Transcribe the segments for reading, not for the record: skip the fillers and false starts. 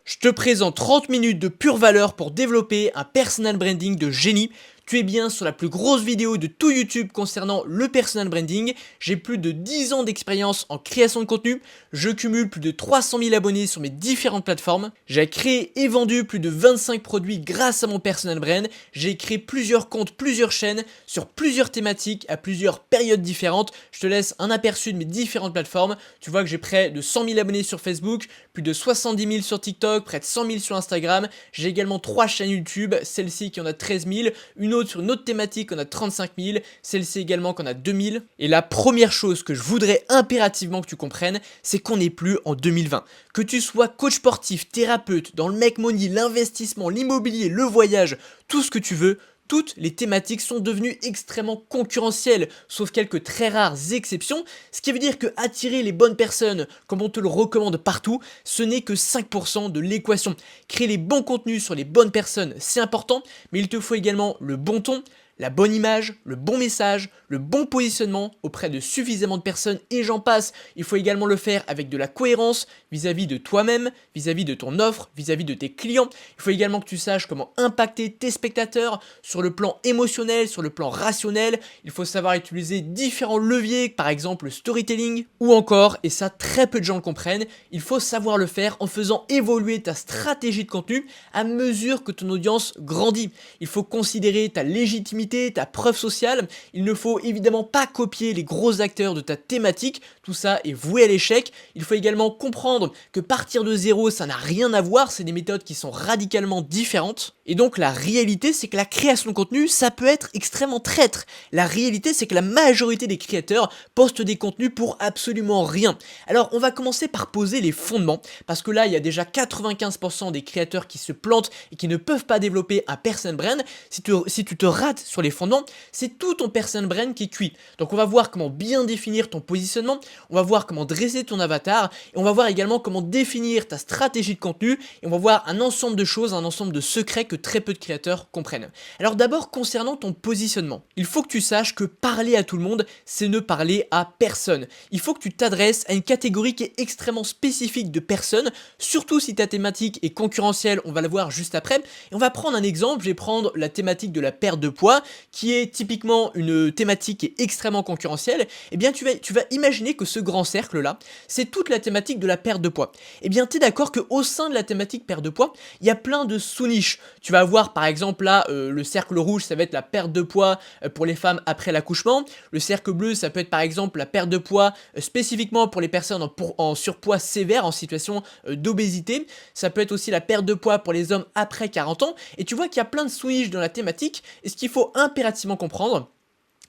Je te présente 30 minutes de pure valeur pour développer un personal branding de génie. Tu es bien sur la plus grosse vidéo de tout YouTube concernant le personal branding. J'ai plus de 10 ans d'expérience en création de contenu. Je cumule plus de 300 000 abonnés sur mes différentes plateformes. J'ai créé et vendu plus de 25 produits grâce à mon personal brand. J'ai créé plusieurs comptes, plusieurs chaînes sur plusieurs thématiques à plusieurs périodes différentes. Je te laisse un aperçu de mes différentes plateformes. Tu vois que j'ai près de 100 000 abonnés sur Facebook, plus de 70 000 sur TikTok, près de 100 000 sur Instagram. J'ai également 3 chaînes YouTube, celle-ci qui en a 13 000, une autre sur une autre thématique qui en a 35 000, celle-ci également qui en a 2 000. Et la première chose que je voudrais impérativement que tu comprennes, c'est qu'on n'est plus en 2020. Que tu sois coach sportif, thérapeute, dans le make money, l'investissement, l'immobilier, le voyage, tout ce que tu veux, toutes les thématiques sont devenues extrêmement concurrentielles, sauf quelques très rares exceptions, ce qui veut dire que attirer les bonnes personnes, comme on te le recommande partout, ce n'est que 5% de l'équation. Créer les bons contenus sur les bonnes personnes, c'est important, mais il te faut également le bon ton, la bonne image, le bon message, le bon positionnement auprès de suffisamment de personnes et j'en passe. Il faut également le faire avec de la cohérence vis-à-vis de toi-même, vis-à-vis de ton offre, vis-à-vis de tes clients. Il faut également que tu saches comment impacter tes spectateurs sur le plan émotionnel, sur le plan rationnel. Il faut savoir utiliser différents leviers, par exemple le storytelling ou encore, et ça très peu de gens le comprennent, il faut savoir le faire en faisant évoluer ta stratégie de contenu à mesure que ton audience grandit. Il faut considérer ta légitimité, ta preuve sociale. Il ne faut évidemment pas copier les gros acteurs de ta thématique, tout ça est voué à l'échec. Il faut également comprendre que partir de zéro, ça n'a rien à voir, c'est des méthodes qui sont radicalement différentes. Et donc la réalité, c'est que la création de contenu, ça peut être extrêmement traître. La réalité, c'est que la majorité des créateurs postent des contenus pour absolument rien. Alors on va commencer par poser les fondements, parce que là, il y a déjà 95% des créateurs qui se plantent et qui ne peuvent pas développer un personal brand. Si tu te rates sur les fondements, c'est tout ton personal brand qui est cuit. Donc on va voir comment bien définir ton positionnement, on va voir comment dresser ton avatar, et on va voir également comment définir ta stratégie de contenu, et on va voir un ensemble de choses, un ensemble de secrets que très peu de créateurs comprennent. Alors d'abord, concernant ton positionnement, il faut que tu saches que parler à tout le monde, c'est ne parler à personne. Il faut que tu t'adresses à une catégorie qui est extrêmement spécifique de personnes, surtout si ta thématique est concurrentielle, on va la voir juste après, et on va prendre un exemple, je vais prendre la thématique de la perte de poids, qui est typiquement une thématique qui est extrêmement concurrentielle. Eh bien tu vas imaginer que ce grand cercle là, c'est toute la thématique de la perte de poids. Eh bien tu es d'accord qu'au sein de la thématique perte de poids, il y a plein de sous-niches. Tu vas avoir par exemple là, le cercle rouge, ça va être la perte de poids pour les femmes après l'accouchement. Le cercle bleu, ça peut être par exemple la perte de poids spécifiquement pour les personnes en surpoids sévère, en situation d'obésité. Ça peut être aussi la perte de poids pour les hommes après 40 ans. Et tu vois qu'il y a plein de sous-niches dans la thématique. Et ce qu'il faut impérativement comprendre,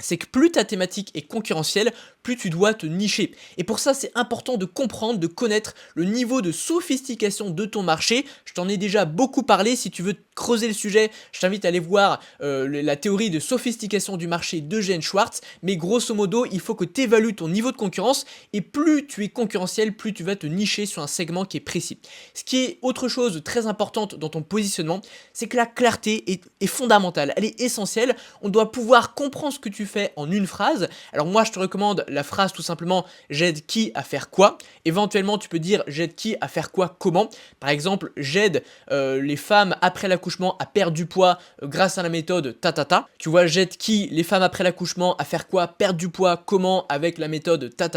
c'est que plus ta thématique est concurrentielle, plus tu dois te nicher. Et pour ça, c'est important de comprendre, de connaître le niveau de sophistication de ton marché. Je t'en ai déjà beaucoup parlé. Si tu veux creuser le sujet, je t'invite à aller voir la théorie de sophistication du marché d'Eugène Schwartz. Mais grosso modo, il faut que tu évalues ton niveau de concurrence et plus tu es concurrentiel, plus tu vas te nicher sur un segment qui est précis. Ce qui est autre chose de très importante dans ton positionnement, c'est que la clarté est fondamentale. Elle est essentielle. On doit pouvoir comprendre ce que tu fais en une phrase. Alors moi, je te recommande la phrase tout simplement « j'aide qui à faire quoi ». Éventuellement, tu peux dire « j'aide qui à faire quoi comment ». Par exemple, j'aide les femmes après l'accouchement à perdre du poids grâce à la méthode ta. Tu vois, j'aide qui les femmes après l'accouchement à faire quoi, perdre du poids comment avec la méthode ta.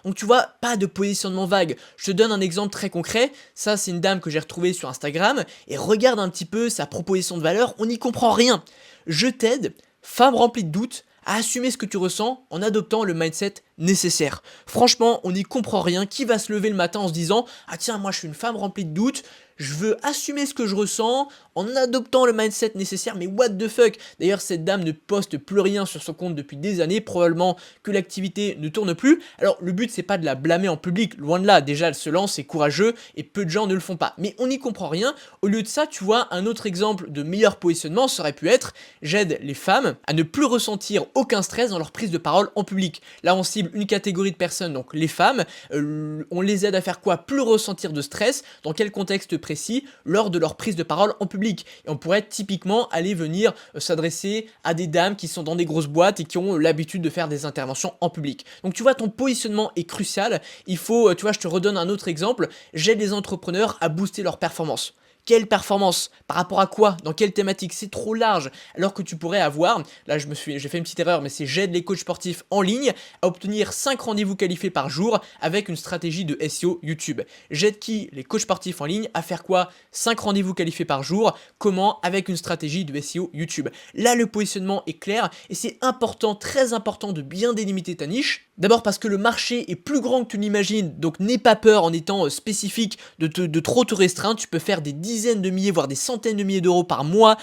Donc tu vois, pas de positionnement vague. Je te donne un exemple très concret. Ça, c'est une dame que j'ai retrouvée sur Instagram et regarde un petit peu sa proposition de valeur. On n'y comprend rien. Je t'aide, femme remplie de doutes, à assumer ce que tu ressens en adoptant le mindset nécessaire. Franchement, on n'y comprend rien. Qui va se lever le matin en se disant « Ah tiens, moi je suis une femme remplie de doutes, je veux assumer ce que je ressens en adoptant le mindset nécessaire, mais what the fuck ?» D'ailleurs, cette dame ne poste plus rien sur son compte depuis des années, probablement que l'activité ne tourne plus. Alors, le but, c'est pas de la blâmer en public, loin de là. Déjà, elle se lance, c'est courageux, et peu de gens ne le font pas. Mais on n'y comprend rien. Au lieu de ça, tu vois, un autre exemple de meilleur positionnement serait pu être « J'aide les femmes à ne plus ressentir aucun stress dans leur prise de parole en public ». Là, on cible une catégorie de personnes, donc les femmes, on les aide à faire quoi? Plus ressentir de stress, dans quel contexte précis? Lors de leur prise de parole en public. Et on pourrait typiquement aller venir s'adresser à des dames qui sont dans des grosses boîtes et qui ont l'habitude de faire des interventions en public. Donc tu vois, ton positionnement est crucial. Il faut, tu vois, je te redonne un autre exemple, j'aide les entrepreneurs à booster leur performance. Quelle performance? Par rapport à quoi? Dans quelle thématique? C'est trop large. Alors que tu pourrais avoir, là j'ai fait une petite erreur, mais c'est j'aide les coachs sportifs en ligne à obtenir 5 rendez-vous qualifiés par jour avec une stratégie de SEO YouTube. J'aide qui? Les coachs sportifs en ligne à faire quoi? 5 rendez-vous qualifiés par jour. Comment? Avec une stratégie de SEO YouTube. Là, le positionnement est clair et c'est important, très important de bien délimiter ta niche. D'abord parce que le marché est plus grand que tu l'imagines, donc n'aie pas peur en étant spécifique de trop te restreindre. Tu peux faire des dizaines de milliers, voire des centaines de milliers d'euros par mois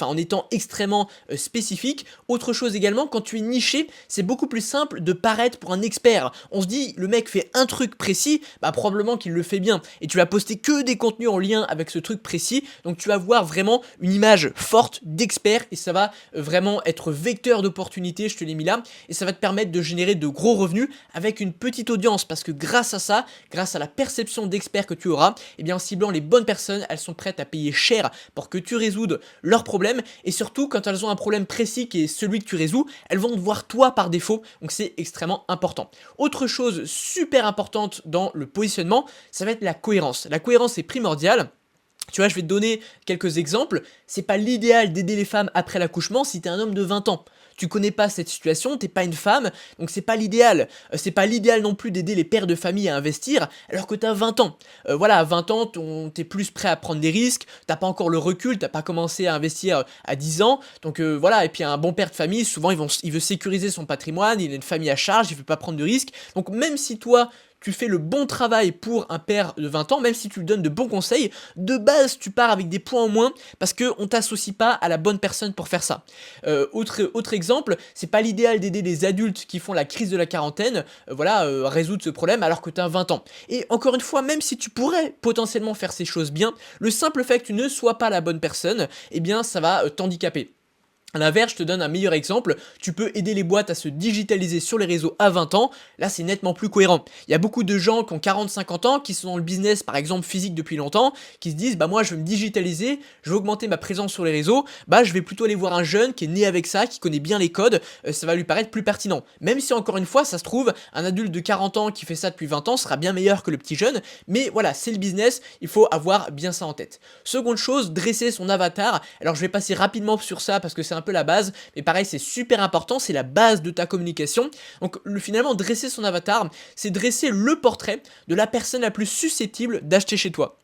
en étant extrêmement spécifique. Autre chose également, quand tu es niché, c'est beaucoup plus simple de paraître pour un expert. On se dit, le mec fait un truc précis, bah probablement qu'il le fait bien. Et tu vas poster que des contenus en lien avec ce truc précis, donc tu vas avoir vraiment une image forte d'expert et ça va vraiment être vecteur d'opportunités, je te l'ai mis là, et ça va te permettre de générer de gros revenus avec une petite audience parce que grâce à ça, grâce à la perception d'expert que tu auras, et bien en ciblant les bonnes personnes, elles sont prêtes à payer cher pour que tu résoudes leurs problèmes et surtout quand elles ont un problème précis qui est celui que tu résous, elles vont te voir toi par défaut, donc c'est extrêmement important. Autre chose super importante dans le positionnement, ça va être la cohérence. La cohérence est primordiale. Tu vois, je vais te donner quelques exemples. C'est pas l'idéal d'aider les femmes après l'accouchement si t'es un homme de 20 ans. Tu connais pas cette situation, t'es pas une femme, donc c'est pas l'idéal. C'est pas l'idéal non plus d'aider les pères de famille à investir alors que t'as 20 ans. Voilà, à 20 ans, t'es plus prêt à prendre des risques, t'as pas encore le recul, t'as pas commencé à investir à 10 ans. Donc voilà, et puis un bon père de famille, souvent il veut sécuriser son patrimoine, il a une famille à charge, il veut pas prendre de risques. Donc même si toi, tu fais le bon travail pour un père de 20 ans, même si tu lui donnes de bons conseils, de base tu pars avec des points en moins parce qu'on t'associe pas à la bonne personne pour faire ça. Autre exemple, c'est pas l'idéal d'aider les adultes qui font la crise de la quarantaine, à résoudre ce problème alors que tu as 20 ans. Et encore une fois, même si tu pourrais potentiellement faire ces choses bien, le simple fait que tu ne sois pas la bonne personne, eh bien ça va t'handicaper. A l'inverse, je te donne un meilleur exemple, tu peux aider les boîtes à se digitaliser sur les réseaux à 20 ans, là c'est nettement plus cohérent. Il y a beaucoup de gens qui ont 40-50 ans, qui sont dans le business par exemple physique depuis longtemps, qui se disent bah moi je veux me digitaliser, je veux augmenter ma présence sur les réseaux, bah je vais plutôt aller voir un jeune qui est né avec ça, qui connaît bien les codes, ça va lui paraître plus pertinent. Même si encore une fois ça se trouve, un adulte de 40 ans qui fait ça depuis 20 ans sera bien meilleur que le petit jeune, mais voilà c'est le business, il faut avoir bien ça en tête. Seconde chose, dresser son avatar, alors je vais passer rapidement sur ça parce que c'est un peu la base, mais pareil c'est super important, c'est la base de ta communication. Donc finalement dresser son avatar, c'est dresser le portrait de la personne la plus susceptible d'acheter chez toi.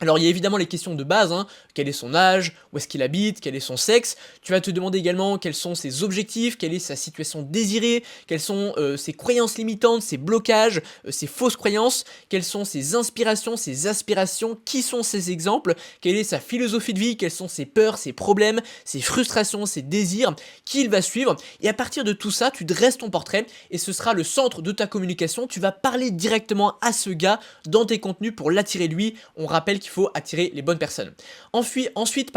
Alors il y a évidemment les questions de base, quel est son âge, où est-ce qu'il habite, quel est son sexe, tu vas te demander également quels sont ses objectifs, quelle est sa situation désirée, quelles sont ses croyances limitantes, ses blocages, ses fausses croyances, quelles sont ses inspirations, ses aspirations, qui sont ses exemples, quelle est sa philosophie de vie, quelles sont ses peurs, ses problèmes, ses frustrations, ses désirs, qui il va suivre, et à partir de tout ça, tu dresses ton portrait, et ce sera le centre de ta communication, tu vas parler directement à ce gars dans tes contenus pour l'attirer lui, on rappelle qu'il faut attirer les bonnes personnes. Ensuite,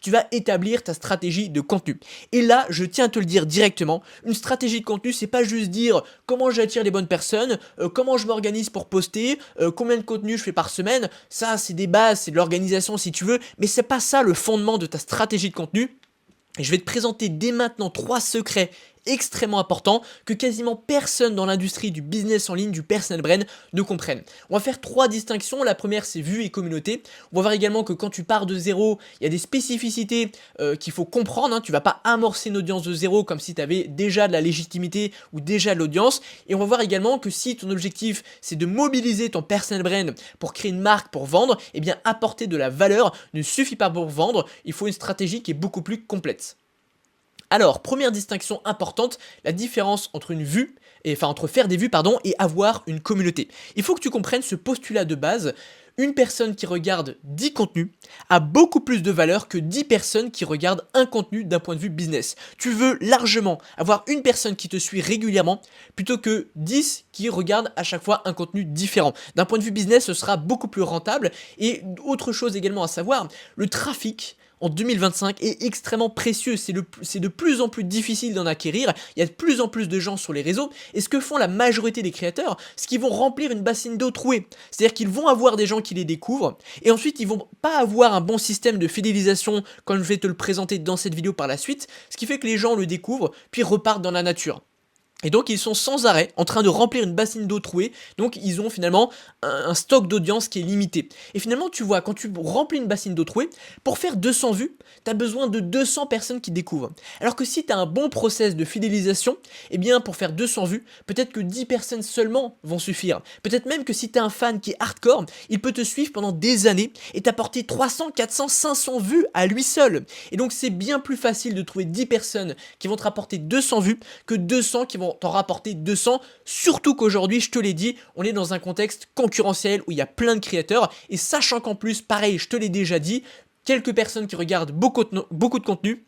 tu vas établir ta stratégie de contenu. Et là, je tiens à te le dire directement, une stratégie de contenu, c'est pas juste dire comment j'attire les bonnes personnes, comment je m'organise pour poster, combien de contenu je fais par semaine, ça c'est des bases, c'est de l'organisation si tu veux, mais c'est pas ça le fondement de ta stratégie de contenu. Et je vais te présenter dès maintenant 3 secrets extrêmement importants que quasiment personne dans l'industrie du business en ligne, du personal brand ne comprenne. On va faire 3 distinctions, la première c'est vue et communauté. On va voir également que quand tu pars de zéro, il y a des spécificités qu'il faut comprendre, tu vas pas amorcer une audience de zéro comme si tu avais déjà de la légitimité ou déjà de l'audience. Et on va voir également que si ton objectif c'est de mobiliser ton personal brand pour créer une marque, pour vendre, eh bien apporter de la valeur ne suffit pas pour vendre, il faut une stratégie qui est beaucoup plus complète. Alors, première distinction importante, la différence entre une vue, entre faire des vues et avoir une communauté. Il faut que tu comprennes ce postulat de base. Une personne qui regarde 10 contenus a beaucoup plus de valeur que 10 personnes qui regardent un contenu d'un point de vue business. Tu veux largement avoir une personne qui te suit régulièrement plutôt que 10 qui regardent à chaque fois un contenu différent. D'un point de vue business, ce sera beaucoup plus rentable. Et autre chose également à savoir, le trafic en 2025 est extrêmement précieux, c'est de plus en plus difficile d'en acquérir, il y a de plus en plus de gens sur les réseaux, et ce que font la majorité des créateurs, c'est qu'ils vont remplir une bassine d'eau trouée, c'est-à-dire qu'ils vont avoir des gens qui les découvrent, et ensuite ils vont pas avoir un bon système de fidélisation, comme je vais te le présenter dans cette vidéo par la suite, ce qui fait que les gens le découvrent, puis repartent dans la nature. Et donc ils sont sans arrêt en train de remplir une bassine d'eau trouée, donc ils ont finalement un stock d'audience qui est limité. Et finalement tu vois, quand tu remplis une bassine d'eau trouée, pour faire 200 vues, tu as besoin de 200 personnes qui découvrent. Alors que si tu as un bon process de fidélisation, eh bien pour faire 200 vues, peut-être que 10 personnes seulement vont suffire. Peut-être même que si tu as un fan qui est hardcore, il peut te suivre pendant des années et t'apporter 300, 400, 500 vues à lui seul. Et donc c'est bien plus facile de trouver 10 personnes qui vont te rapporter 200 vues que 200 qui vont t'en rapporter 200, surtout qu'aujourd'hui, je te l'ai dit, on est dans un contexte concurrentiel où il y a plein de créateurs, et sachant qu'en plus, pareil, je te l'ai déjà dit, quelques personnes qui regardent beaucoup de contenu,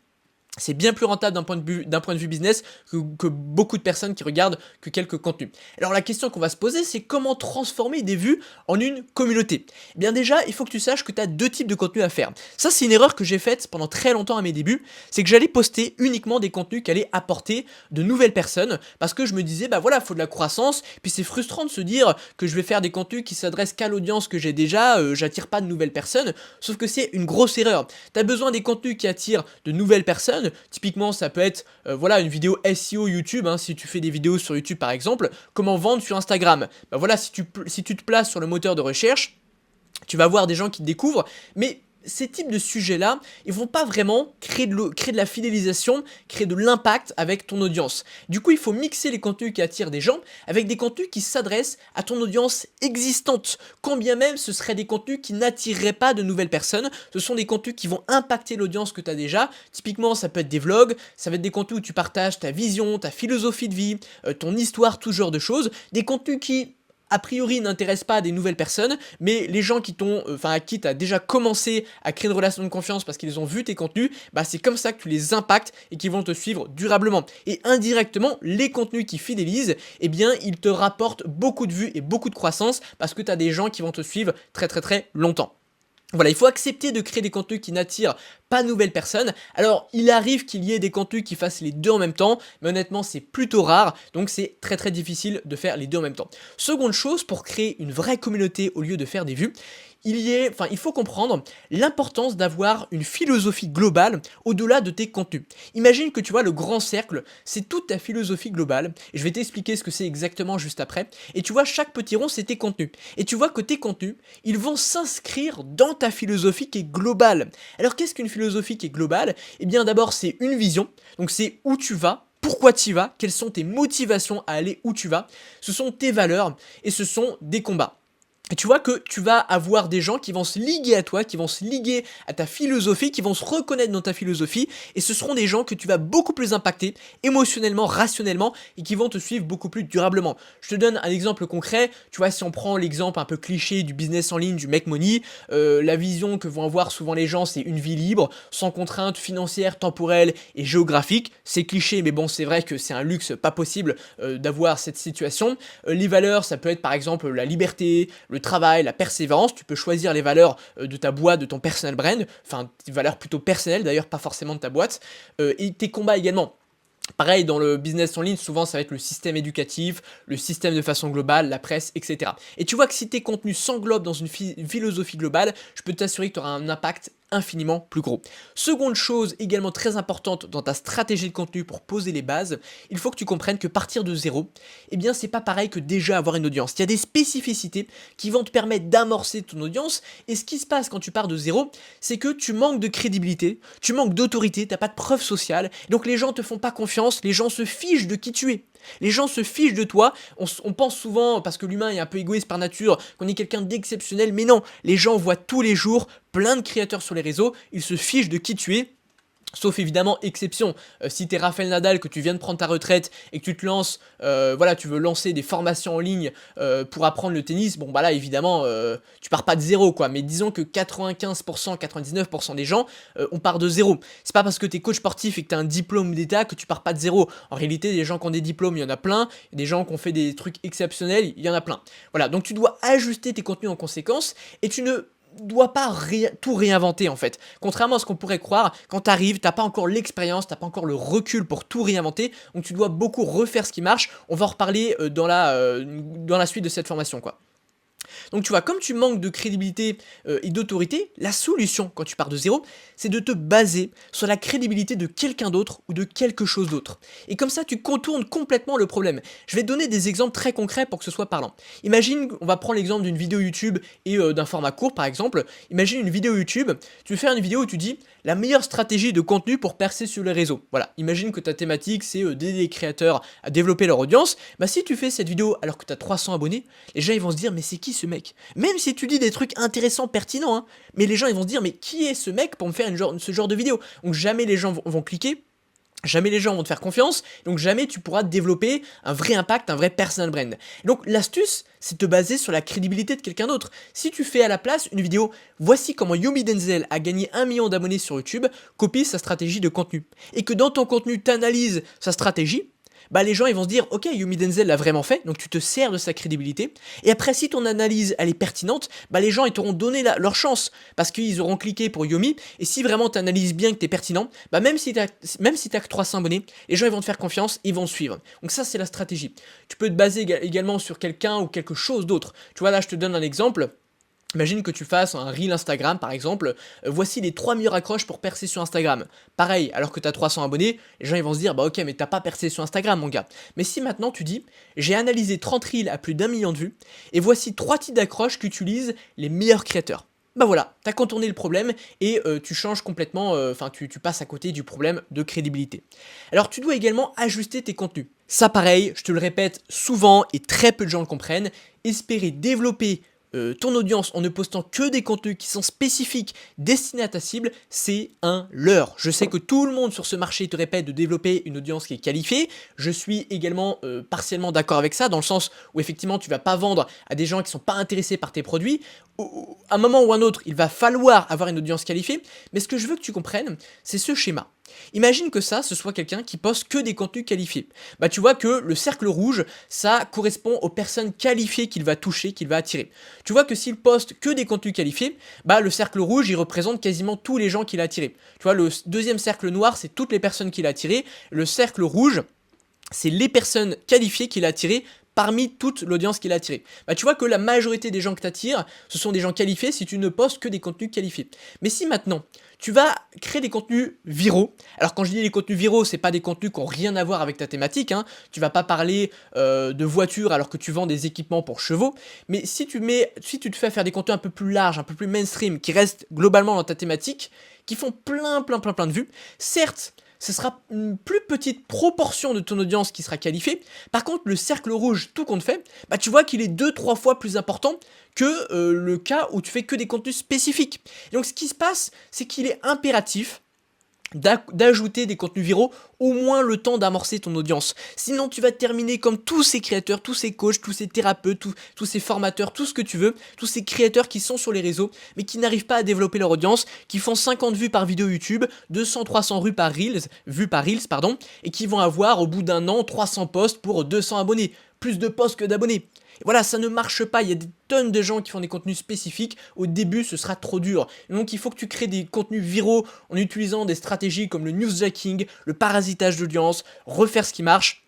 c'est bien plus rentable d'un point de vue business que beaucoup de personnes qui regardent que quelques contenus. Alors la question qu'on va se poser, c'est comment transformer des vues en une communauté. Eh bien déjà, il faut que tu saches que tu as deux types de contenus à faire. Ça, c'est une erreur que j'ai faite pendant très longtemps à mes débuts, c'est que j'allais poster uniquement des contenus qui allaient apporter de nouvelles personnes, parce que je me disais, bah voilà, il faut de la croissance, puis c'est frustrant de se dire que je vais faire des contenus qui s'adressent qu'à l'audience que j'ai déjà, j'attire pas de nouvelles personnes, sauf que c'est une grosse erreur. Tu as besoin des contenus qui attirent de nouvelles personnes. Typiquement, ça peut être voilà, une vidéo SEO YouTube, hein, si tu fais des vidéos sur YouTube par exemple, comment vendre sur Instagram. Bah voilà, si tu te places sur le moteur de recherche, tu vas voir des gens qui te découvrent, mais ces types de sujets-là, ils vont pas vraiment créer de la fidélisation, créer de l'impact avec ton audience. Du coup, il faut mixer les contenus qui attirent des gens avec des contenus qui s'adressent à ton audience existante. Quand bien même ce seraient des contenus qui n'attireraient pas de nouvelles personnes, ce sont des contenus qui vont impacter l'audience que tu as déjà. Typiquement, ça peut être des vlogs, ça va être des contenus où tu partages ta vision, ta philosophie de vie, ton histoire, tout ce genre de choses. Des contenus qui a priori n'intéresse pas des nouvelles personnes, mais les gens qui à qui t'as déjà commencé à créer une relation de confiance parce qu'ils ont vu tes contenus, bah c'est comme ça que tu les impactes et qu'ils vont te suivre durablement. Et indirectement, les contenus qui fidélisent, eh bien ils te rapportent beaucoup de vues et beaucoup de croissance parce que t'as des gens qui vont te suivre très très très longtemps. Voilà, il faut accepter de créer des contenus qui n'attirent pas de nouvelles personnes. Alors, il arrive qu'il y ait des contenus qui fassent les deux en même temps, mais honnêtement, c'est plutôt rare, donc c'est très très difficile de faire les deux en même temps. Seconde chose, pour créer une vraie communauté au lieu de faire des vues, il faut comprendre l'importance d'avoir une philosophie globale au-delà de tes contenus. Imagine que tu vois le grand cercle, c'est toute ta philosophie globale, et je vais t'expliquer ce que c'est exactement juste après, et tu vois chaque petit rond c'est tes contenus, et tu vois que tes contenus, ils vont s'inscrire dans ta philosophie qui est globale. Alors qu'est-ce qu'une philosophie qui est globale? Eh bien d'abord c'est une vision, donc c'est où tu vas, pourquoi tu y vas, quelles sont tes motivations à aller où tu vas, ce sont tes valeurs, et ce sont des combats. Et tu vois que tu vas avoir des gens qui vont se liguer à toi, qui vont se liguer à ta philosophie, qui vont se reconnaître dans ta philosophie, et ce seront des gens que tu vas beaucoup plus impacter émotionnellement, rationnellement, et qui vont te suivre beaucoup plus durablement. Je te donne un exemple concret, tu vois, si on prend l'exemple un peu cliché du business en ligne, du make money, la vision que vont avoir souvent les gens, c'est une vie libre, sans contraintes financières, temporelles et géographiques. C'est cliché, mais bon, c'est vrai que c'est un luxe pas possible d'avoir cette situation. Les valeurs, ça peut être par exemple la liberté, le travail, la persévérance, tu peux choisir les valeurs de ta boîte, de ton personal brand, enfin des valeurs plutôt personnelles d'ailleurs, pas forcément de ta boîte, et tes combats également. Pareil, dans le business en ligne, souvent ça va être le système éducatif, le système de façon globale, la presse, etc. Et tu vois que si tes contenus s'englobent dans une philosophie globale, je peux t'assurer que tu auras un impact infiniment plus gros. Seconde chose également très importante dans ta stratégie de contenu pour poser les bases, il faut que tu comprennes que partir de zéro, eh bien c'est pas pareil que déjà avoir une audience. Il y a des spécificités qui vont te permettre d'amorcer ton audience, et ce qui se passe quand tu pars de zéro, c'est que tu manques de crédibilité, tu manques d'autorité, t'as pas de preuve sociale, donc les gens te font pas confiance, les gens se fichent de qui tu es. Les gens se fichent de toi, on pense souvent, parce que l'humain est un peu égoïste par nature, qu'on est quelqu'un d'exceptionnel, mais non, les gens voient tous les jours plein de créateurs sur les réseaux, ils se fichent de qui tu es. Sauf évidemment exception, si t'es Rafael Nadal, que tu viens de prendre ta retraite et que tu te lances, voilà, tu veux lancer des formations en ligne pour apprendre le tennis, bon bah là évidemment tu pars pas de zéro quoi, mais disons que 95%, 99% des gens, on part de zéro. C'est pas parce que t'es coach sportif et que t'as un diplôme d'état que tu pars pas de zéro. En réalité, des gens qui ont des diplômes, il y en a plein, des gens qui ont fait des trucs exceptionnels, il y en a plein. Voilà, donc tu dois ajuster tes contenus en conséquence, et tu ne dois pas tout réinventer en fait. Contrairement à ce qu'on pourrait croire, quand tu arrives, t'as pas encore l'expérience, t'as pas encore le recul pour tout réinventer, donc tu dois beaucoup refaire ce qui marche. On va en reparler dans la suite de cette formation quoi. Donc tu vois, comme tu manques de crédibilité et d'autorité, la solution quand tu pars de zéro, c'est de te baser sur la crédibilité de quelqu'un d'autre ou de quelque chose d'autre. Et comme ça, tu contournes complètement le problème. Je vais te donner des exemples très concrets pour que ce soit parlant. Imagine, on va prendre l'exemple d'une vidéo YouTube et d'un format court par exemple. Imagine une vidéo YouTube, tu veux faire une vidéo où tu dis la meilleure stratégie de contenu pour percer sur les réseaux. Voilà, imagine que ta thématique c'est d'aider les créateurs à développer leur audience. Bah si tu fais cette vidéo alors que tu as 300 abonnés, les gens ils vont se dire mais c'est qui ce mec? Même si tu dis des trucs intéressants, pertinents, hein, mais les gens ils vont se dire mais qui est ce mec pour me faire ce genre de vidéo? Donc jamais les gens vont cliquer. Jamais les gens vont te faire confiance, donc jamais tu pourras développer un vrai impact, un vrai personal brand. Donc l'astuce, c'est de te baser sur la crédibilité de quelqu'un d'autre. Si tu fais à la place une vidéo, voici comment Yomi Denzel a gagné 1 million d'abonnés sur YouTube, copie sa stratégie de contenu. Et que dans ton contenu, tu analyses sa stratégie, bah les gens ils vont se dire ok Yomi Denzel l'a vraiment fait, donc tu te sers de sa crédibilité, et après si ton analyse elle est pertinente, bah les gens ils t'auront donné leur chance, parce qu'ils auront cliqué pour Yomi, et si vraiment tu analyses bien que tu es pertinent, bah même si t'as que 300 abonnés, les gens ils vont te faire confiance, ils vont te suivre. Donc ça c'est la stratégie. Tu peux te baser également sur quelqu'un ou quelque chose d'autre. Tu vois là je te donne un exemple. Imagine que tu fasses un reel Instagram par exemple, voici les 3 meilleures accroches pour percer sur Instagram. Pareil, alors que tu as 300 abonnés, les gens ils vont se dire bah ok mais t'as pas percé sur Instagram mon gars. Mais si maintenant tu dis j'ai analysé 30 reels à plus d'1 million de vues et voici 3 types d'accroches qu'utilisent les meilleurs créateurs. Bah voilà, t'as contourné le problème et tu changes complètement, tu passes à côté du problème de crédibilité. Alors tu dois également ajuster tes contenus. Ça pareil, je te le répète souvent et très peu de gens le comprennent, espérer développer ton audience en ne postant que des contenus qui sont spécifiques destinés à ta cible, c'est un leurre. Je sais que tout le monde sur ce marché te répète de développer une audience qui est qualifiée. Je suis également partiellement d'accord avec ça, dans le sens où effectivement tu vas pas vendre à des gens qui sont pas intéressés par tes produits. À un moment ou un autre, il va falloir avoir une audience qualifiée, mais ce que je veux que tu comprennes, c'est ce schéma. Imagine que ce soit quelqu'un qui poste que des contenus qualifiés. Bah tu vois que le cercle rouge, ça correspond aux personnes qualifiées qu'il va toucher, qu'il va attirer. Tu vois que s'il poste que des contenus qualifiés, bah le cercle rouge, il représente quasiment tous les gens qu'il a attirés. Tu vois, le deuxième cercle noir, c'est toutes les personnes qu'il a attirées. Le cercle rouge, c'est les personnes qualifiées qu'il a attirées parmi toute l'audience qu'il a attirée. Bah tu vois que la majorité des gens que tu attires, ce sont des gens qualifiés si tu ne postes que des contenus qualifiés. Mais si maintenant, tu vas créer des contenus viraux, alors quand je dis les contenus viraux, c'est pas des contenus qui n'ont rien à voir avec ta thématique, hein. Tu vas pas parler de voitures alors que tu vends des équipements pour chevaux, mais si tu te fais faire des contenus un peu plus larges, un peu plus mainstream, qui restent globalement dans ta thématique, qui font plein de vues, certes, ce sera une plus petite proportion de ton audience qui sera qualifiée. Par contre, le cercle rouge, tout compte fait, bah tu vois qu'il est 2-3 fois plus important que le cas où tu fais que des contenus spécifiques. Et donc ce qui se passe, c'est qu'il est impératif d'ajouter des contenus viraux au moins le temps d'amorcer ton audience. Sinon tu vas terminer comme tous ces créateurs, tous ces coachs, tous ces thérapeutes, tous ces formateurs, tout ce que tu veux, tous ces créateurs qui sont sur les réseaux mais qui n'arrivent pas à développer leur audience, qui font 50 vues par vidéo YouTube, 200-300 vues par Reels, et qui vont avoir au bout d'un an 300 posts pour 200 abonnés. Plus de posts que d'abonnés. Et voilà, ça ne marche pas, il y a des tonnes de gens qui font des contenus spécifiques, au début ce sera trop dur. Et donc il faut que tu crées des contenus viraux en utilisant des stratégies comme le newsjacking, le parasitage d'audience, refaire ce qui marche.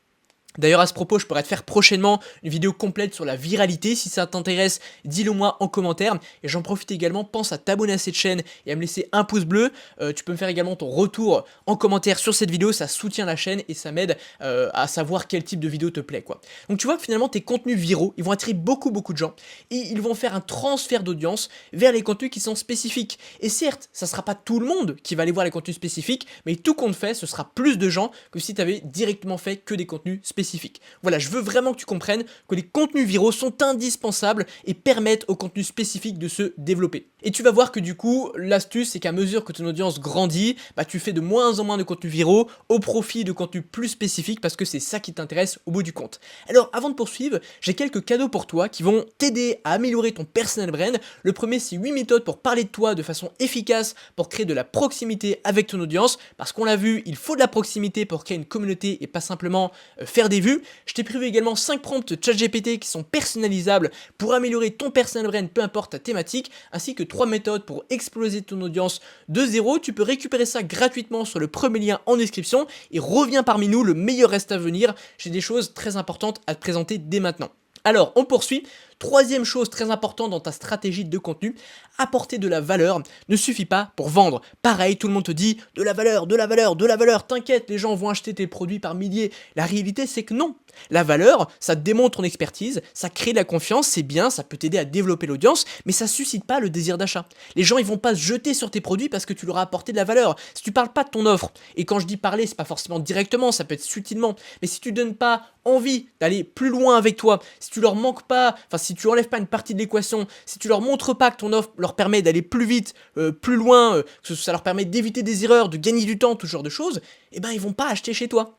D'ailleurs à ce propos je pourrais te faire prochainement une vidéo complète sur la viralité, si ça t'intéresse dis-le moi en commentaire, et j'en profite également, pense à t'abonner à cette chaîne et à me laisser un pouce bleu, tu peux me faire également ton retour en commentaire sur cette vidéo, ça soutient la chaîne et ça m'aide à savoir quel type de vidéo te plaît quoi. Donc tu vois que finalement tes contenus viraux, ils vont attirer beaucoup de gens, et ils vont faire un transfert d'audience vers les contenus qui sont spécifiques, et certes ça sera pas tout le monde qui va aller voir les contenus spécifiques, mais tout compte fait, ce sera plus de gens que si tu avais directement fait que des contenus spécifiques. Voilà, je veux vraiment que tu comprennes que les contenus viraux sont indispensables et permettent aux contenus spécifiques de se développer. Et tu vas voir que du coup, l'astuce c'est qu'à mesure que ton audience grandit, bah, tu fais de moins en moins de contenus viraux au profit de contenus plus spécifiques parce que c'est ça qui t'intéresse au bout du compte. Alors avant de poursuivre, j'ai quelques cadeaux pour toi qui vont t'aider à améliorer ton personal brand. Le premier c'est 8 méthodes pour parler de toi de façon efficace, pour créer de la proximité avec ton audience, parce qu'on l'a vu, il faut de la proximité pour créer une communauté et pas simplement faire faire des vues. Je t'ai prévu également 5 prompts ChatGPT qui sont personnalisables pour améliorer ton personal brand, peu importe ta thématique, ainsi que 3 méthodes pour exploser ton audience de zéro. Tu peux récupérer ça gratuitement sur le premier lien en description et reviens parmi nous, le meilleur reste à venir. J'ai des choses très importantes à te présenter dès maintenant. Alors, on poursuit. Troisième chose très importante dans ta stratégie de contenu, apporter de la valeur ne suffit pas pour vendre. Pareil, tout le monde te dit de la valeur, de la valeur, de la valeur, t'inquiète, les gens vont acheter tes produits par milliers. La réalité, c'est que non. La valeur, ça démontre ton expertise, ça crée de la confiance, c'est bien, ça peut t'aider à développer l'audience, mais ça suscite pas le désir d'achat. Les gens, ils vont pas se jeter sur tes produits parce que tu leur as apporté de la valeur. Si tu parles pas de ton offre, et quand je dis parler, c'est pas forcément directement, ça peut être subtilement, mais si tu donnes pas envie d'aller plus loin avec toi, si tu leur manques pas, si tu enlèves pas une partie de l'équation, si tu leur montres pas que ton offre leur permet d'aller plus vite, plus loin, que ça leur permet d'éviter des erreurs, de gagner du temps, tout ce genre de choses, eh ben ils vont pas acheter chez toi.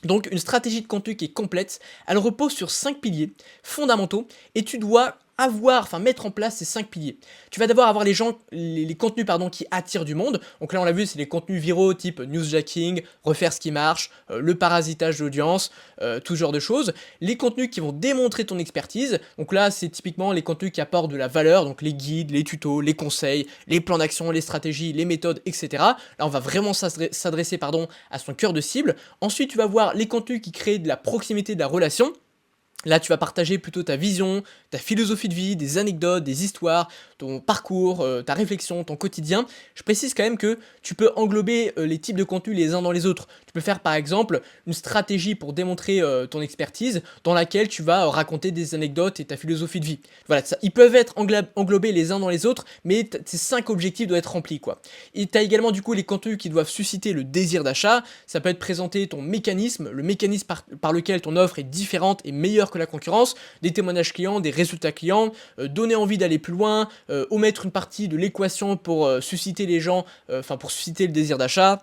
Donc une stratégie de contenu qui est complète, elle repose sur 5 piliers fondamentaux et tu dois mettre en place ces 5 piliers. Tu vas d'abord avoir les contenus qui attirent du monde. Donc là on l'a vu, c'est les contenus viraux type newsjacking, refaire ce qui marche, le parasitage d'audience, tout ce genre de choses. Les contenus qui vont démontrer ton expertise. Donc là c'est typiquement les contenus qui apportent de la valeur, donc les guides, les tutos, les conseils, les plans d'action, les stratégies, les méthodes, etc. Là on va vraiment s'adresser à son cœur de cible. Ensuite tu vas voir les contenus qui créent de la proximité, de la relation. Là, tu vas partager plutôt ta vision, ta philosophie de vie, des anecdotes, des histoires, ton parcours, ta réflexion, ton quotidien. Je précise quand même que tu peux englober les types de contenus les uns dans les autres. Tu peux faire par exemple une stratégie pour démontrer ton expertise dans laquelle tu vas raconter des anecdotes et ta philosophie de vie. Voilà, ils peuvent être englobés les uns dans les autres, mais ces 5 objectifs doivent être remplis, quoi. Et tu as également du coup les contenus qui doivent susciter le désir d'achat. Ça peut être présenter ton mécanisme, le mécanisme par lequel ton offre est différente et meilleure que la concurrence, des témoignages clients, des résultats clients, donner envie d'aller plus loin, omettre une partie de l'équation pour susciter les gens, pour susciter le désir d'achat.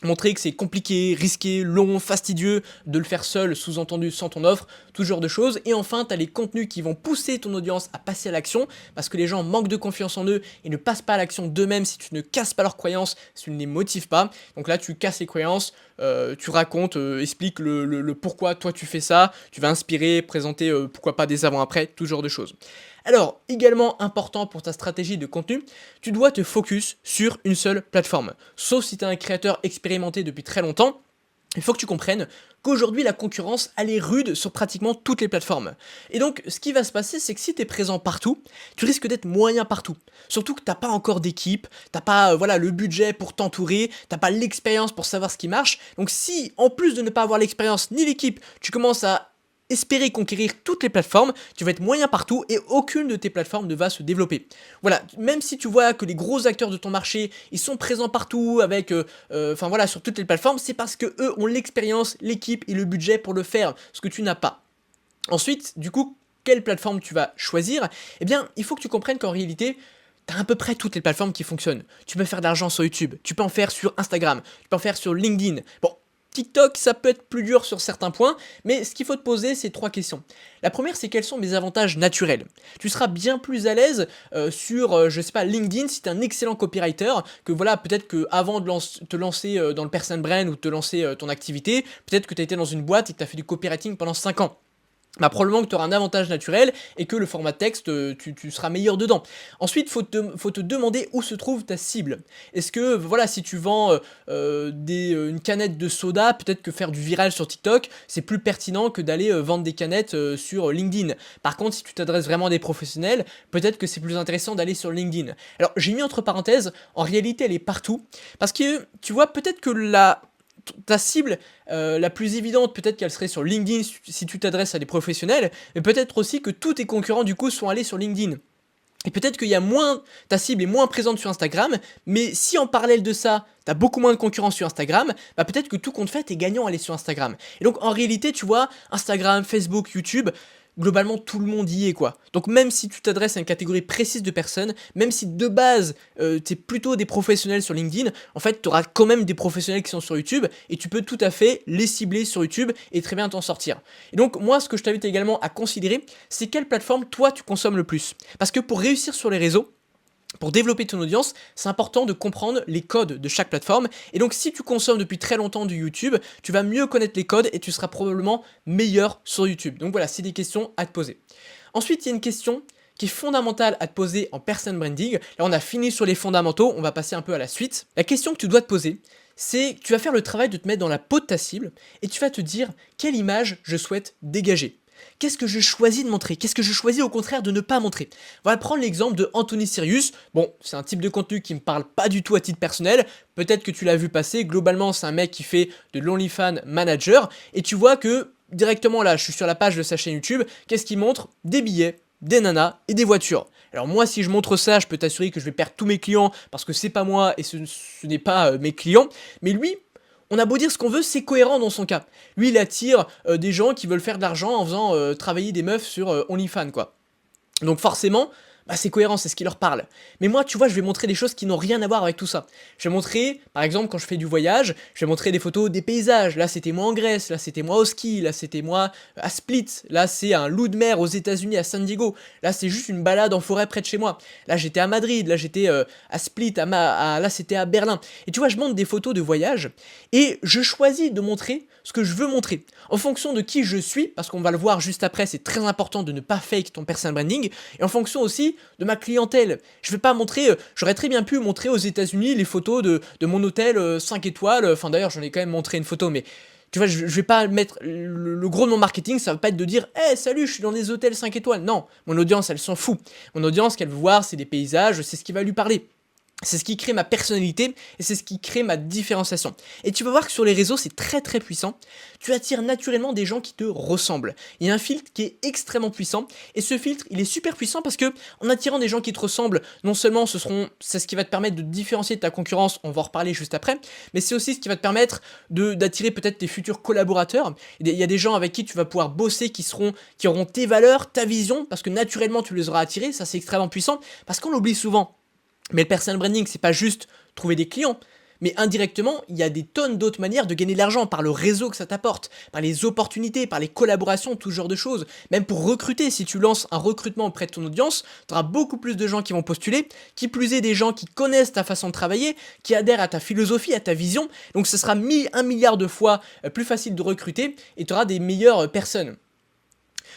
Montrer que c'est compliqué, risqué, long, fastidieux de le faire seul, sous-entendu sans ton offre, tout ce genre de choses. Et enfin, tu as les contenus qui vont pousser ton audience à passer à l'action, parce que les gens manquent de confiance en eux et ne passent pas à l'action d'eux-mêmes si tu ne casses pas leurs croyances, si tu ne les motives pas. Donc là, tu casses les croyances, tu racontes, expliques le pourquoi toi tu fais ça, tu vas inspirer, présenter pourquoi pas des avant-après, tout ce genre de choses. Alors, également important pour ta stratégie de contenu, tu dois te focus sur une seule plateforme. Sauf si tu es un créateur expérimenté depuis très longtemps, il faut que tu comprennes qu'aujourd'hui la concurrence elle est rude sur pratiquement toutes les plateformes. Et donc ce qui va se passer c'est que si tu es présent partout, tu risques d'être moyen partout. Surtout que t'as pas encore d'équipe, t'as pas le budget pour t'entourer, t'as pas l'expérience pour savoir ce qui marche. Donc si en plus de ne pas avoir l'expérience ni l'équipe, tu commences à espérer conquérir toutes les plateformes, tu vas être moyen partout et aucune de tes plateformes ne va se développer. Voilà, même si tu vois que les gros acteurs de ton marché, ils sont présents partout avec, sur toutes les plateformes, c'est parce que eux ont l'expérience, l'équipe et le budget pour le faire, ce que tu n'as pas. Ensuite, du coup, quelle plateforme tu vas choisir? Eh bien, il faut que tu comprennes qu'en réalité, t'as à peu près toutes les plateformes qui fonctionnent. Tu peux faire de l'argent sur YouTube, tu peux en faire sur Instagram, tu peux en faire sur LinkedIn. Bon, TikTok, ça peut être plus dur sur certains points, mais ce qu'il faut te poser, c'est 3 questions. La première, c'est quels sont mes avantages naturels. Tu seras bien plus à l'aise sur, LinkedIn, si tu es un excellent copywriter, que peut-être que avant de te lancer dans le personal brand ou de te lancer ton activité, peut-être que tu as été dans une boîte et que tu as fait du copywriting pendant 5 ans. Probablement que tu auras un avantage naturel et que le format texte, tu seras meilleur dedans. Ensuite, faut te demander où se trouve ta cible. Est-ce que, si tu vends une canette de soda, peut-être que faire du viral sur TikTok, c'est plus pertinent que d'aller vendre des canettes sur LinkedIn. Par contre, si tu t'adresses vraiment à des professionnels, peut-être que c'est plus intéressant d'aller sur LinkedIn. Alors, j'ai mis entre parenthèses, en réalité, elle est partout. Parce que, tu vois, peut-être que ta cible la plus évidente, peut-être qu'elle serait sur LinkedIn si tu t'adresses à des professionnels, mais peut-être aussi que tous tes concurrents du coup sont allés sur LinkedIn. Et peut-être qu'il y a ta cible est moins présente sur Instagram, mais si en parallèle de ça, t'as beaucoup moins de concurrence sur Instagram, peut-être que tout compte fait, t'es gagnant à aller sur Instagram. Et donc en réalité, tu vois, Instagram, Facebook, YouTube, globalement tout le monde y est quoi. Donc même si tu t'adresses à une catégorie précise de personnes, même si de base t'es plutôt des professionnels sur LinkedIn, en fait tu auras quand même des professionnels qui sont sur YouTube et tu peux tout à fait les cibler sur YouTube et très bien t'en sortir. Et donc moi ce que je t'invite également à considérer, c'est quelle plateforme toi tu consommes le plus. Parce que pour réussir sur les réseaux, Pour développer ton audience, c'est important de comprendre les codes de chaque plateforme. Et donc, si tu consommes depuis très longtemps du YouTube, tu vas mieux connaître les codes et tu seras probablement meilleur sur YouTube. Donc voilà, c'est des questions à te poser. Ensuite, il y a une question qui est fondamentale à te poser en personal branding. Là, on a fini sur les fondamentaux, on va passer un peu à la suite. La question que tu dois te poser, c'est que tu vas faire le travail de te mettre dans la peau de ta cible et tu vas te dire quelle image je souhaite dégager. Qu'est-ce que je choisis de montrer? Qu'est-ce que je choisis au contraire de ne pas montrer? On va prendre l'exemple de Anthony Sirius. Bon, c'est un type de contenu qui me parle pas du tout à titre personnel. Peut-être que tu l'as vu passer. Globalement, c'est un mec qui fait de l'OnlyFans manager. Et tu vois que directement là, je suis sur la page de sa chaîne YouTube. Qu'est-ce qu'il montre? Des billets, des nanas et des voitures. Alors moi, si je montre ça, je peux t'assurer que je vais perdre tous mes clients parce que c'est pas moi et ce n'est pas mes clients. Mais lui, on a beau dire ce qu'on veut, c'est cohérent dans son cas. Lui, il attire des gens qui veulent faire de l'argent en faisant travailler des meufs sur OnlyFans, quoi. Donc forcément, bah c'est cohérent, c'est ce qui leur parle. Mais moi, tu vois, je vais montrer des choses qui n'ont rien à voir avec tout ça. Je vais montrer, par exemple, quand je fais du voyage, je vais montrer des photos des paysages. Là, c'était moi en Grèce, là, c'était moi au ski, là, c'était moi à Split, là, c'est un loup de mer aux États-Unis, à San Diego. Là, c'est juste une balade en forêt près de chez moi. Là, j'étais à Madrid, là, j'étais à Split, là, c'était à Berlin. Et tu vois, je montre des photos de voyage et je choisis de montrer ce que je veux montrer. En fonction de qui je suis, parce qu'on va le voir juste après, c'est très important de ne pas fake ton personal branding, et en fonction aussi de ma clientèle. Je vais pas montrer, j'aurais très bien pu montrer aux États-Unis les photos de mon hôtel 5 étoiles, enfin d'ailleurs j'en ai quand même montré une photo, mais tu vois, je vais pas mettre le gros de mon marketing, ça va pas être de dire hey, salut, je suis dans des hôtels 5 étoiles. Non, mon audience, elle s'en fout. Mon audience, ce qu'elle veut voir, c'est des paysages, c'est ce qui va lui parler. C'est ce qui crée ma personnalité et c'est ce qui crée ma différenciation. Et tu vas voir que sur les réseaux, c'est très très puissant. Tu attires naturellement des gens qui te ressemblent. Il y a un filtre qui est extrêmement puissant et ce filtre, il est super puissant parce que en attirant des gens qui te ressemblent, non seulement c'est ce qui va te permettre de te différencier de ta concurrence, on va en reparler juste après, mais c'est aussi ce qui va te permettre d'attirer peut-être tes futurs collaborateurs. Il y a des gens avec qui tu vas pouvoir bosser qui auront tes valeurs, ta vision, parce que naturellement tu les auras attirés. Ça, c'est extrêmement puissant parce qu'on l'oublie souvent. Mais le personal branding, c'est pas juste trouver des clients, mais indirectement, il y a des tonnes d'autres manières de gagner de l'argent par le réseau que ça t'apporte, par les opportunités, par les collaborations, tout ce genre de choses. Même pour recruter, si tu lances un recrutement auprès de ton audience, tu auras beaucoup plus de gens qui vont postuler, qui plus est des gens qui connaissent ta façon de travailler, qui adhèrent à ta philosophie, à ta vision. Donc ce sera 1 milliard de fois plus facile de recruter et tu auras des meilleures personnes.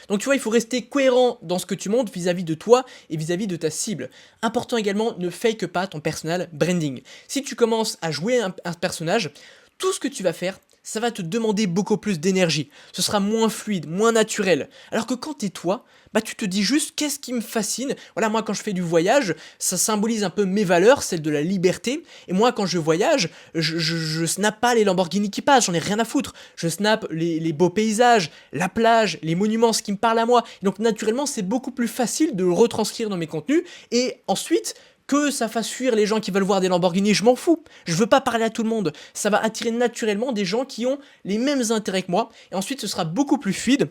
Donc tu vois, il faut rester cohérent dans ce que tu montres vis-à-vis de toi et vis-à-vis de ta cible. Important également, ne fake pas ton personal branding. Si tu commences à jouer un personnage, tout ce que tu vas faire, ça va te demander beaucoup plus d'énergie. Ce sera moins fluide, moins naturel. Alors que quand t'es toi, bah tu te dis juste qu'est-ce qui me fascine. Voilà, moi quand je fais du voyage, ça symbolise un peu mes valeurs, celle de la liberté. Et moi quand je voyage, je snap pas les Lamborghini qui passent, j'en ai rien à foutre. Je snap les beaux paysages, la plage, les monuments, ce qui me parle à moi. Et donc naturellement, c'est beaucoup plus facile de le retranscrire dans mes contenus. Et ensuite, que ça fasse fuir les gens qui veulent voir des Lamborghini, je m'en fous. Je veux pas parler à tout le monde. Ça va attirer naturellement des gens qui ont les mêmes intérêts que moi. Et ensuite, ce sera beaucoup plus fluide.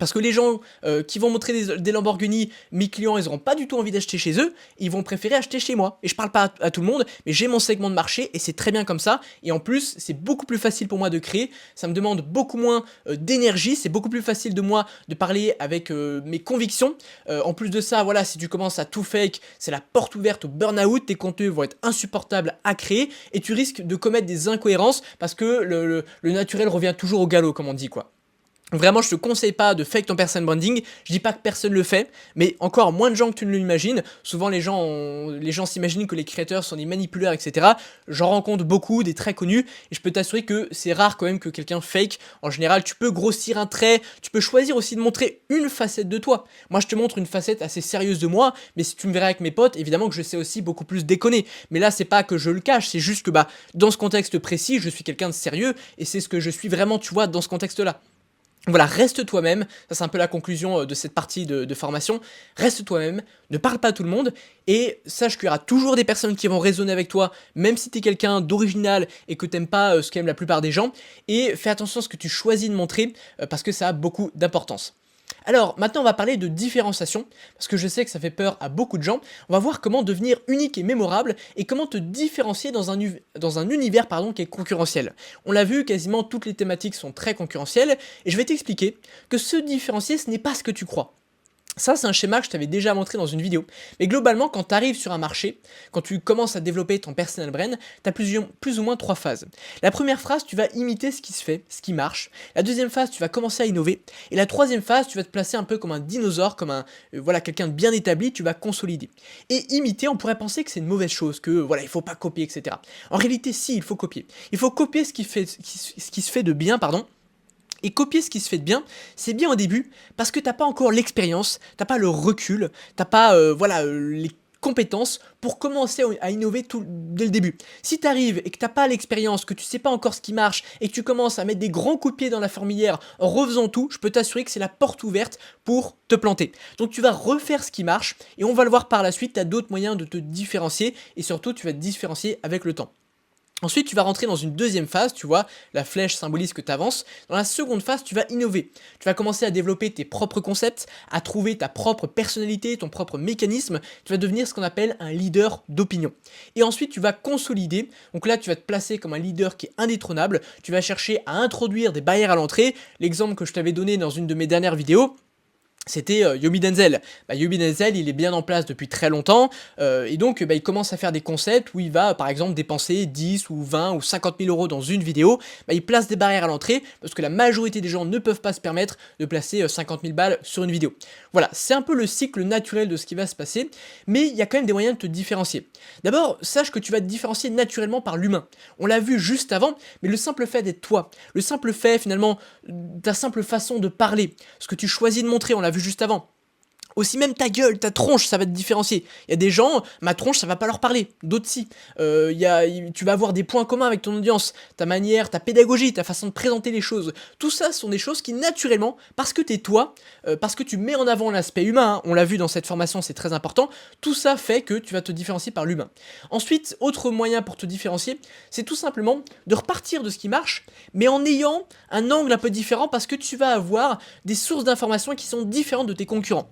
Parce que les gens qui vont montrer des Lamborghini, mes clients, ils n'auront pas du tout envie d'acheter chez eux, ils vont préférer acheter chez moi. Et je parle pas à tout le monde, mais j'ai mon segment de marché et c'est très bien comme ça. Et en plus, c'est beaucoup plus facile pour moi de créer, ça me demande beaucoup moins d'énergie, c'est beaucoup plus facile de moi de parler avec mes convictions. En plus de ça, voilà, si tu commences à tout fake, c'est la porte ouverte au burn-out, tes contenus vont être insupportables à créer et tu risques de commettre des incohérences parce que le naturel revient toujours au galop, comme on dit, quoi. Vraiment, je te conseille pas de fake ton personal branding. Je dis pas que personne le fait, mais encore moins de gens que tu ne l'imagines. Souvent, les gens s'imaginent que les créateurs sont des manipulateurs, etc. J'en rencontre beaucoup, des très connus, et je peux t'assurer que c'est rare quand même que quelqu'un fake. En général, tu peux grossir un trait, tu peux choisir aussi de montrer une facette de toi. Moi, je te montre une facette assez sérieuse de moi, mais si tu me verrais avec mes potes, évidemment que je sais aussi beaucoup plus déconner. Mais là, c'est pas que je le cache, c'est juste que dans ce contexte précis, je suis quelqu'un de sérieux, et c'est ce que je suis vraiment, tu vois, dans ce contexte-là. Voilà, reste toi-même, ça c'est un peu la conclusion de cette partie de formation, reste toi-même, ne parle pas à tout le monde, et sache qu'il y aura toujours des personnes qui vont résonner avec toi, même si tu es quelqu'un d'original et que t'aimes pas ce qu'aiment la plupart des gens, et fais attention à ce que tu choisis de montrer, parce que ça a beaucoup d'importance. Alors, maintenant on va parler de différenciation, parce que je sais que ça fait peur à beaucoup de gens. On va voir comment devenir unique et mémorable, et comment te différencier dans un univers qui est concurrentiel. On l'a vu, quasiment toutes les thématiques sont très concurrentielles, et je vais t'expliquer que se différencier, ce n'est pas ce que tu crois. Ça, c'est un schéma que je t'avais déjà montré dans une vidéo. Mais globalement, quand tu arrives sur un marché, quand tu commences à développer ton personal brand, tu as plus ou moins 3 phases. La première phase, tu vas imiter ce qui se fait, ce qui marche. La deuxième phase, tu vas commencer à innover. Et la troisième phase, tu vas te placer un peu comme un dinosaure, comme voilà, quelqu'un de bien établi, tu vas consolider. Et imiter, on pourrait penser que c'est une mauvaise chose, que voilà, il faut pas copier, etc. En réalité, si, il faut copier. Il faut copier ce qui se fait de bien, pardon. Et copier ce qui se fait de bien, c'est bien au début, parce que t'as pas encore l'expérience, t'as pas le recul, t'as pas les compétences pour commencer à innover dès le début. Si t'arrives et que t'as pas l'expérience, que tu sais pas encore ce qui marche, et que tu commences à mettre des grands coups de pied dans la fourmilière en refaisant tout, je peux t'assurer que c'est la porte ouverte pour te planter. Donc tu vas refaire ce qui marche, et on va le voir par la suite, t'as d'autres moyens de te différencier, et surtout tu vas te différencier avec le temps. Ensuite, tu vas rentrer dans une deuxième phase, tu vois, la flèche symbolise que tu avances. Dans la seconde phase, tu vas innover. Tu vas commencer à développer tes propres concepts, à trouver ta propre personnalité, ton propre mécanisme. Tu vas devenir ce qu'on appelle un leader d'opinion. Et ensuite, tu vas consolider. Donc là, tu vas te placer comme un leader qui est indétrônable. Tu vas chercher à introduire des barrières à l'entrée. L'exemple que je t'avais donné dans une de mes dernières vidéos, c'était Yomi Denzel. Yomi Denzel, il est bien en place depuis très longtemps, et donc il commence à faire des concepts où il va par exemple dépenser 10 ou 20 ou 50 000 euros dans une vidéo. Il place des barrières à l'entrée parce que la majorité des gens ne peuvent pas se permettre de placer 50 000 balles sur une vidéo. Voilà, c'est un peu le cycle naturel de ce qui va se passer, mais il y a quand même des moyens de te différencier. D'abord, sache que tu vas te différencier naturellement par l'humain. On l'a vu juste avant, mais le simple fait d'être toi, le simple fait finalement, ta simple façon de parler, ce que tu choisis de montrer, on l'a vu juste avant. Aussi même ta gueule, ta tronche, ça va te différencier. Il y a des gens, ma tronche, ça va pas leur parler. D'autres si. Tu vas avoir des points communs avec ton audience. Ta manière, ta pédagogie, ta façon de présenter les choses. Tout ça sont des choses qui naturellement, parce que t'es toi, parce que tu mets en avant l'aspect humain, hein, on l'a vu dans cette formation, c'est très important, tout ça fait que tu vas te différencier par l'humain. Ensuite, autre moyen pour te différencier, c'est tout simplement de repartir de ce qui marche, mais en ayant un angle un peu différent parce que tu vas avoir des sources d'informations qui sont différentes de tes concurrents.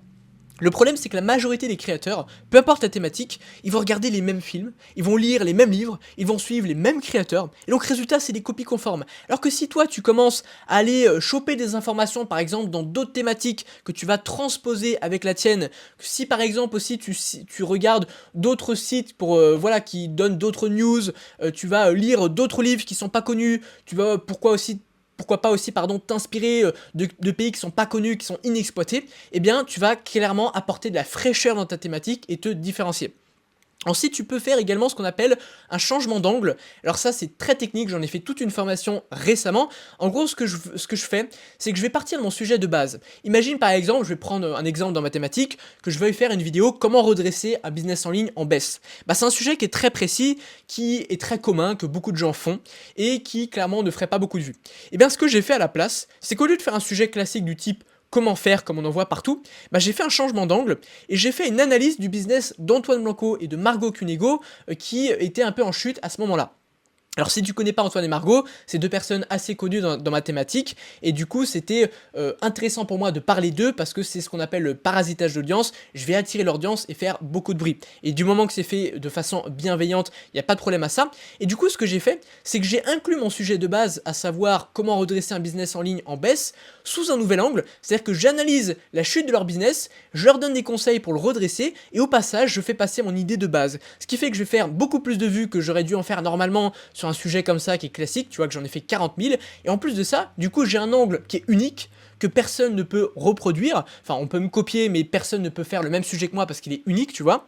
Le problème, c'est que la majorité des créateurs, peu importe la thématique, ils vont regarder les mêmes films, ils vont lire les mêmes livres, ils vont suivre les mêmes créateurs, et donc résultat, c'est des copies conformes. Alors que si toi, tu commences à aller choper des informations, par exemple, dans d'autres thématiques que tu vas transposer avec la tienne, si par exemple aussi tu regardes d'autres sites pour qui donnent d'autres news, tu vas lire d'autres livres qui sont pas connus, tu vas pourquoi pas aussi t'inspirer de pays qui sont pas connus, qui sont inexploités, eh bien tu vas clairement apporter de la fraîcheur dans ta thématique et te différencier. Ensuite, tu peux faire également ce qu'on appelle un changement d'angle. Alors ça, c'est très technique, j'en ai fait toute une formation récemment. En gros, ce que je fais, c'est que je vais partir de mon sujet de base. Imagine par exemple, je vais prendre un exemple dans mathématiques, que je veuille faire une vidéo « Comment redresser un business en ligne en baisse ». C'est un sujet qui est très précis, qui est très commun, que beaucoup de gens font, et qui clairement ne ferait pas beaucoup de vues. Et bien ce que j'ai fait à la place, c'est qu'au lieu de faire un sujet classique du type comment faire, comme on en voit partout, j'ai fait un changement d'angle et j'ai fait une analyse du business d'Antoine Blanco et de Margot Cunego qui était un peu en chute à ce moment-là. Alors si tu connais pas Antoine et Margot, c'est deux personnes assez connues dans ma thématique, et du coup c'était intéressant pour moi de parler d'eux parce que c'est ce qu'on appelle le parasitage d'audience, je vais attirer l'audience et faire beaucoup de bruit. Et du moment que c'est fait de façon bienveillante, il n'y a pas de problème à ça. Et du coup ce que j'ai fait, c'est que j'ai inclus mon sujet de base, à savoir comment redresser un business en ligne en baisse, sous un nouvel angle, c'est-à-dire que j'analyse la chute de leur business, je leur donne des conseils pour le redresser, et au passage je fais passer mon idée de base. Ce qui fait que je vais faire beaucoup plus de vues que j'aurais dû en faire normalement sur un sujet comme ça qui est classique, tu vois que j'en ai fait 40 000, et en plus de ça, du coup j'ai un angle qui est unique, que personne ne peut reproduire, enfin on peut me copier mais personne ne peut faire le même sujet que moi parce qu'il est unique, tu vois.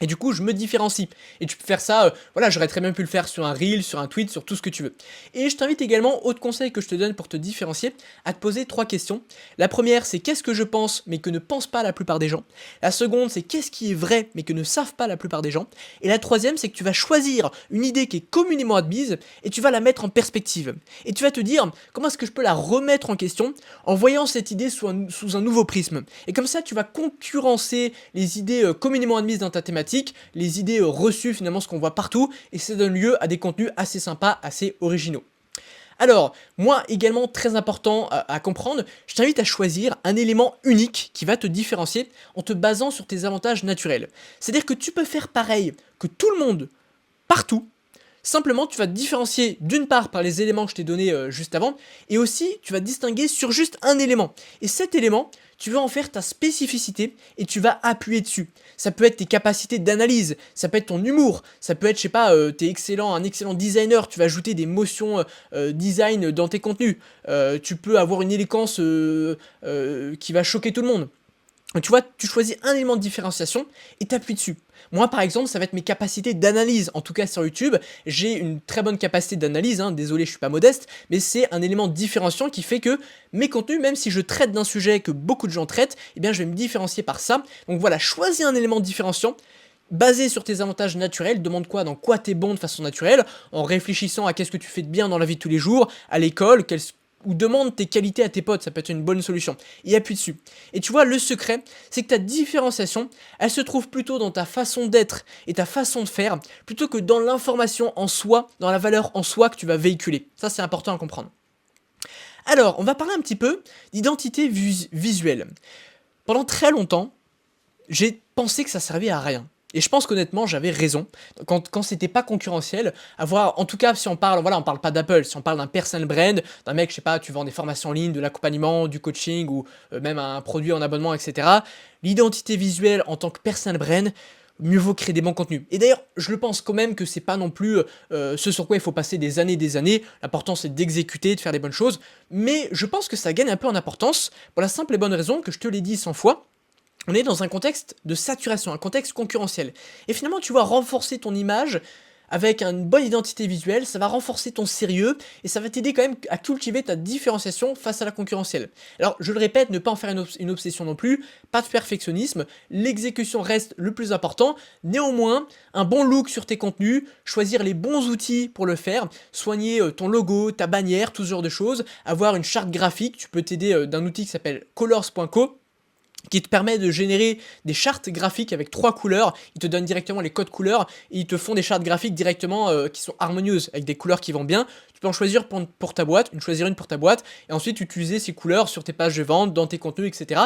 Et du coup, je me différencie. Et tu peux faire ça, j'aurais très bien pu le faire sur un reel, sur un tweet, sur tout ce que tu veux. Et je t'invite également, autre conseil que je te donne pour te différencier, à te poser 3 questions. La première, c'est qu'est-ce que je pense, mais que ne pensent pas la plupart des gens. La seconde, c'est qu'est-ce qui est vrai, mais que ne savent pas la plupart des gens. Et la troisième, c'est que tu vas choisir une idée qui est communément admise, et tu vas la mettre en perspective. Et tu vas te dire, comment est-ce que je peux la remettre en question, en voyant cette idée sous un nouveau prisme. Et comme ça, tu vas concurrencer les idées communément admises dans ta thématique, les idées reçues finalement, ce qu'on voit partout, et ça donne lieu à des contenus assez sympas, assez originaux. Alors, moi également très important à comprendre, je t'invite à choisir un élément unique qui va te différencier en te basant sur tes avantages naturels. C'est-à-dire que tu peux faire pareil que tout le monde, partout. Simplement, tu vas te différencier d'une part par les éléments que je t'ai donnés juste avant, et aussi tu vas te distinguer sur juste un élément. Et cet élément, tu vas en faire ta spécificité et tu vas appuyer dessus. Ça peut être tes capacités d'analyse, ça peut être ton humour, ça peut être, je sais pas, t'es excellent, un excellent designer, tu vas ajouter des motions design dans tes contenus. Tu peux avoir une élégance qui va choquer tout le monde. Tu vois, tu choisis un élément de différenciation et t'appuies dessus. Moi, par exemple, ça va être mes capacités d'analyse. En tout cas, sur YouTube, j'ai une très bonne capacité d'analyse. Désolé, je suis pas modeste, mais c'est un élément différenciant qui fait que mes contenus, même si je traite d'un sujet que beaucoup de gens traitent, eh bien, je vais me différencier par ça. Donc voilà, choisis un élément différenciant. Basé sur tes avantages naturels, demande quoi, dans quoi t'es bon de façon naturelle, en réfléchissant à qu'est-ce que tu fais de bien dans la vie de tous les jours, à l'école, ou demande tes qualités à tes potes, ça peut être une bonne solution, et appuie dessus. Et tu vois, le secret, c'est que ta différenciation, elle se trouve plutôt dans ta façon d'être et ta façon de faire, plutôt que dans l'information en soi, dans la valeur en soi que tu vas véhiculer. Ça, c'est important à comprendre. Alors, on va parler un petit peu d'identité visuelle. Pendant très longtemps, j'ai pensé que ça servait à rien. Et je pense qu'honnêtement, j'avais raison. Quand c'était pas concurrentiel, avoir, en tout cas, si on parle, voilà, on parle pas d'Apple, si on parle d'un personal brand, d'un mec, je sais pas, tu vends des formations en ligne, de l'accompagnement, du coaching, ou même un produit en abonnement, etc. L'identité visuelle en tant que personal brand, mieux vaut créer des bons contenus. Et d'ailleurs, je le pense quand même que c'est pas non plus ce sur quoi il faut passer des années et des années. L'important, c'est d'exécuter, de faire les bonnes choses. Mais je pense que ça gagne un peu en importance, pour la simple et bonne raison que je te l'ai dit 100 fois, on est dans un contexte de saturation, un contexte concurrentiel. Et finalement, tu vas renforcer ton image avec une bonne identité visuelle, ça va renforcer ton sérieux, et ça va t'aider quand même à cultiver ta différenciation face à la concurrentielle. Alors, je le répète, ne pas en faire une obsession non plus, pas de perfectionnisme, l'exécution reste le plus important, néanmoins, un bon look sur tes contenus, choisir les bons outils pour le faire, soigner ton logo, ta bannière, tout ce genre de choses, avoir une charte graphique, tu peux t'aider d'un outil qui s'appelle colors.co, qui te permet de générer des chartes graphiques avec 3 couleurs, ils te donnent directement les codes couleurs, et ils te font des chartes graphiques directement qui sont harmonieuses, avec des couleurs qui vont bien. Tu peux en choisir pour ta boîte, choisir une pour ta boîte, et ensuite utiliser ces couleurs sur tes pages de vente, dans tes contenus, etc.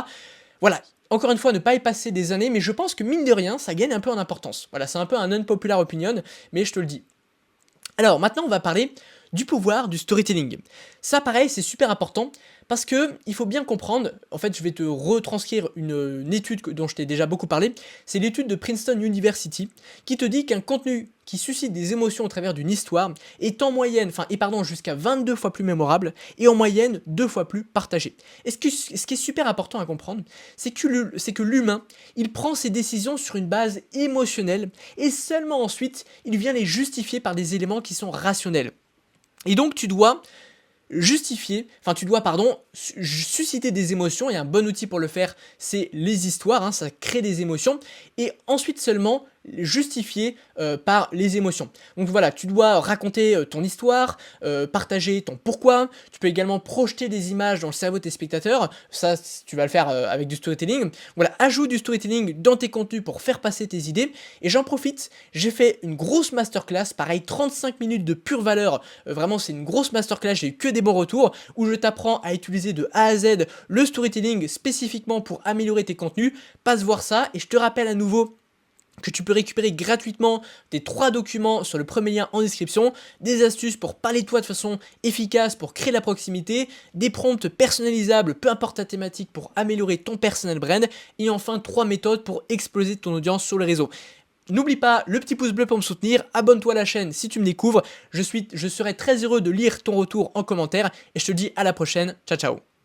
Voilà, encore une fois, ne pas y passer des années, mais je pense que mine de rien, ça gagne un peu en importance. Voilà, c'est un peu un unpopular opinion, mais je te le dis. Alors maintenant, on va parler du pouvoir du storytelling. Ça, pareil, c'est super important parce que il faut bien comprendre. En fait, je vais te retranscrire une étude dont je t'ai déjà beaucoup parlé. C'est l'étude de Princeton University qui te dit qu'un contenu qui suscite des émotions au travers d'une histoire est en moyenne, jusqu'à 22 fois plus mémorable et en moyenne 2 fois plus partagé. Et ce qui est super important à comprendre, c'est que l'humain, il prend ses décisions sur une base émotionnelle et seulement ensuite, il vient les justifier par des éléments qui sont rationnels. Et donc tu dois susciter des émotions, et un bon outil pour le faire, c'est les histoires, ça crée des émotions, et ensuite seulement justifier par les émotions. Donc voilà, tu dois raconter ton histoire, partager ton pourquoi, tu peux également projeter des images dans le cerveau de tes spectateurs, ça tu vas le faire avec du storytelling. Voilà, ajoute du storytelling dans tes contenus pour faire passer tes idées, et j'en profite, j'ai fait une grosse masterclass, pareil 35 minutes de pure valeur, vraiment c'est une grosse masterclass, j'ai eu que des bons retours, où je t'apprends à utiliser de A à Z le storytelling spécifiquement pour améliorer tes contenus. Passe voir ça, et je te rappelle à nouveau que tu peux récupérer gratuitement tes 3 documents sur le premier lien en description, des astuces pour parler de toi de façon efficace pour créer la proximité, des prompts personnalisables peu importe ta thématique pour améliorer ton personal brand, et enfin 3 méthodes pour exploser ton audience sur les réseaux. N'oublie pas le petit pouce bleu pour me soutenir, abonne-toi à la chaîne si tu me découvres, je serai très heureux de lire ton retour en commentaire, et je te dis à la prochaine, ciao ciao.